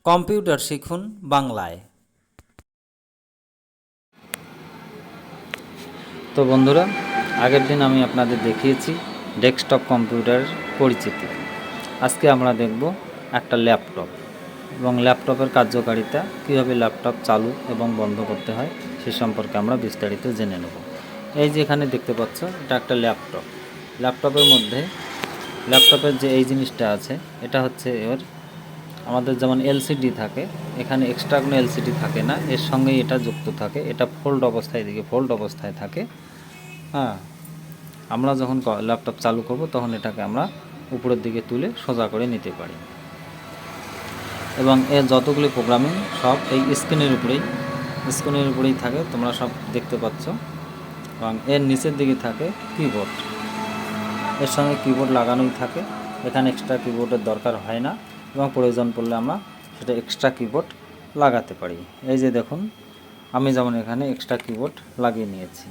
Computer শিখুন বাংলায়। তো বন্ধুরা, আগের দিন আমি আপনাদের দেখিয়েছি ডেস্কটপ কম্পিউটারের পরিচিতি। আজকে আমরা দেখব একটা ল্যাপটপ এবং ল্যাপটপের কার্যকারিতা, কীভাবে ল্যাপটপ চালু এবং বন্ধ করতে হয় সে সম্পর্কে আমরা বিস্তারিত জেনে নেব। এই যে এখানে দেখতে পাচ্ছ, এটা একটা ল্যাপটপ। ল্যাপটপের মধ্যে ল্যাপটপের যে এই জিনিসটা আছে, এটা হচ্ছে এর আমাদের যেমন এলসিডি থাকে, এখানে এক্সট্রা কোনো এলসিডি থাকে না, এর সঙ্গেই এটা যুক্ত থাকে। এটা ফোল্ড অবস্থায়, এদিকে ফোল্ড অবস্থায় থাকে। হ্যাঁ, আমরা যখন ল্যাপটপ চালু করব তখন এটাকে আমরা উপরের দিকে তুলে সোজা করে নিতে পারি। এবং এর যতগুলি প্রোগ্রামিং সব এই স্ক্রিনের উপরেই থাকে, তোমরা সব দেখতে পাচ্ছ। এবং এর নিচের দিকে থাকে কিবোর্ড, এর সঙ্গে কিবোর্ড লাগানোই থাকে। এখানে এক্সট্রা কিবোর্ডের দরকার হয় না, এবং প্রয়োজন পড়লে আমরা সেটা এক্সট্রা কিবোর্ড লাগাতে পারি। এই যে দেখুন, আমি যেমন এখানে এক্সট্রা কিবোর্ড লাগিয়ে নিয়েছি।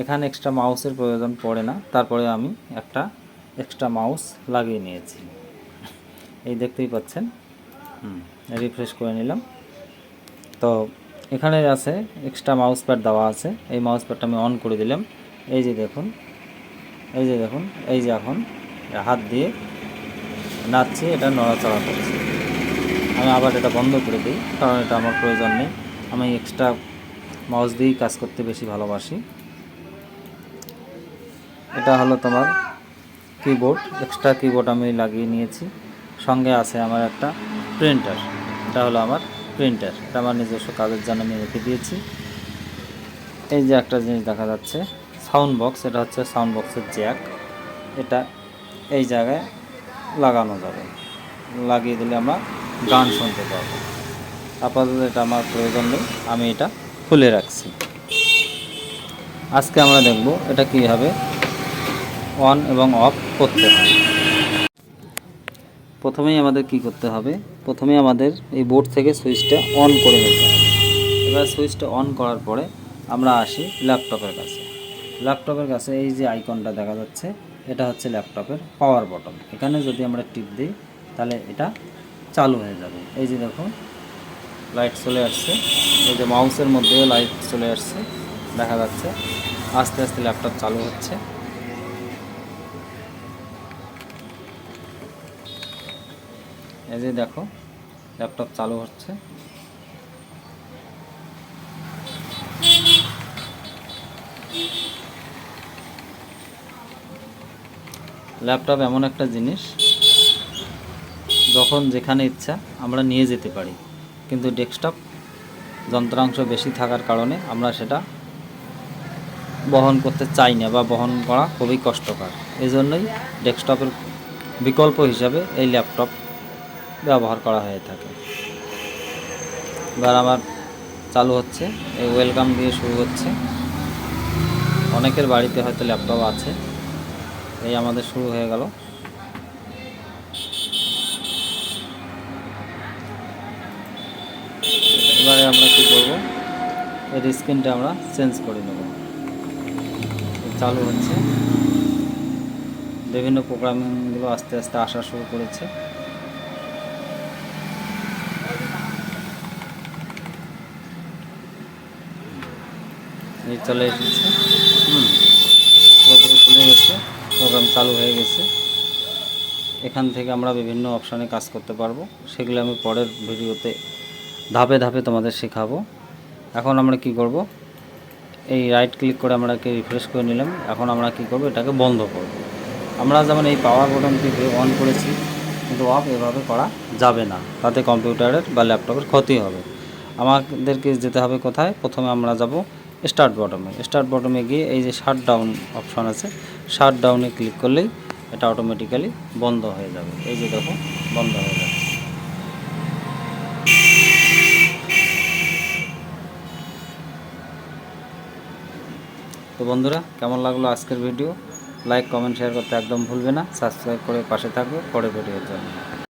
এখানে এক্সট্রা মাউসের প্রয়োজন পড়ে না, তারপরে আমি একটা এক্সট্রা মাউস লাগিয়ে নিয়েছি। এই দেখতেই পাচ্ছেন। রিফ্রেশ করে নিলাম। তো এখানে আছে এক্সট্রা মাউস প্যাড দেওয়া আছে। এই মাউস প্যাডটা আমি অন করে দিলাম। এই যে দেখুন, এই যে এখন হাত দিয়ে নাচছে, এটা নড়াচড়া করছে। আমি আবার এটা বন্ধ করে দিই, কারণ এটা আমার প্রয়োজন নেই। আমি এক্সট্রা মাউস দিয়েই কাজ করতে বেশি ভালোবাসি। এটা হলো তোমার কিবোর্ড, এক্সট্রা কিবোর্ড আমি লাগিয়ে নিয়েছি। সঙ্গে আছে আমার একটা প্রিন্টার। এটা হলো আমার প্রিন্টার, এটা আমার নিজস্ব কাজের জন্য আমি রেখে দিয়েছি। এই যে একটা জিনিস দেখা যাচ্ছে, সাউন্ড বক্স। এটা হচ্ছে সাউন্ড বক্সের জ্যাক। এটা এই জায়গায় লাগানো যাবে, লাগিয়ে দিলে আমরা গান শুনতে পাবো। আপাতত এটা আমার প্রয়োজন নেই, আমি এটা খুলে রাখছি। আজকে আমরা দেখব এটা কীভাবে অন এবং অফ করতে হয়। প্রথমেই আমাদের কি করতে হবে, প্রথমেই আমাদের এই বোর্ড থেকে সুইচটা অন করে নিতে হবে। এবার সুইচটা অন করার পরে আমরা আসি ল্যাপটপের কাছে। ল্যাপটপের কাছে এই যে আইকনটা দেখা যাচ্ছে, এটা হচ্ছে ল্যাপটপের পাওয়ার বটন। এখানে যদি আমরা টিপ দিই তাহলে এটা চালু হয়ে যাবে। এই যে দেখুন, লাইট চলে আসছে। এই যে মাউসের মধ্যেও লাইট চলে আসছে, দেখা যাচ্ছে। আস্তে আস্তে ল্যাপটপ চালু হচ্ছে। এই যে দেখো, ল্যাপটপ চালু হচ্ছে। ল্যাপটপ এমন একটা জিনিস, যখন যেখানে ইচ্ছা আমরা নিয়ে যেতে পারি, কিন্তু ডেস্কটপ যন্ত্রাংশ বেশি থাকার কারণে আমরা সেটা বহন করতে চাই না, বা বহন করা খুবই কষ্টকর। এই জন্যই ডেস্কটপের বিকল্প হিসাবে এই ল্যাপটপ ব্যবহার করা হয়ে থাকে। এবার আমার চালু হচ্ছে, এই ওয়েলকাম দিয়ে শুরু হচ্ছে। অনেকের বাড়িতে হয়তো ল্যাপটপ আছে। এই আমাদের শুরু হয়ে গেল। এবারে আমরা কী করব, এর স্ক্রিনটা আমরা চেঞ্জ করে নেব। চালু হচ্ছে, বিভিন্ন প্রোগ্রামিংগুলো আস্তে আস্তে আসা শুরু করেছে। এই চলে এসেছে, পুরোপুরি খুলে গেছে, প্রোগ্রাম চালু হয়ে গেছে। এখান থেকে আমরা বিভিন্ন অপশানে কাজ করতে পারবো, সেগুলো আমি পরের ভিডিওতে ধাপে ধাপে তোমাদের শেখাবো। এখন আমরা কি করব, এই রাইট ক্লিক করে আমরা রিফ্রেশ করে নিলাম। এখন আমরা কি করব, এটাকে বন্ধ করব। আমরা যেমন এই পাওয়ার বাটন থেকে অন করেছি, কিন্তু অফ এভাবে করা যাবে না, তাতে কম্পিউটারের বা ল্যাপটপের ক্ষতি হবে। আমাদেরকে যেতে হবে কোথায়, প্রথমে আমরা যাব স্টার্ট বটমে। স্টার্ট বটমে গিয়ে এই যে শাট ডাউন অপশন আছে, শাট ডাউনে ক্লিক করলেই এটা অটোমেটিক্যালি বন্ধ হয়ে যাবে। এই যে দেখো, বন্ধ হয়ে যাচ্ছে। তো বন্ধুরা, কেমন লাগলো আজকের ভিডিও? লাইক, কমেন্ট, শেয়ার করতে একদম ভুলবে না। সাবস্ক্রাইব করে পাশে থাকবে পরের ভিডিওর জন্য।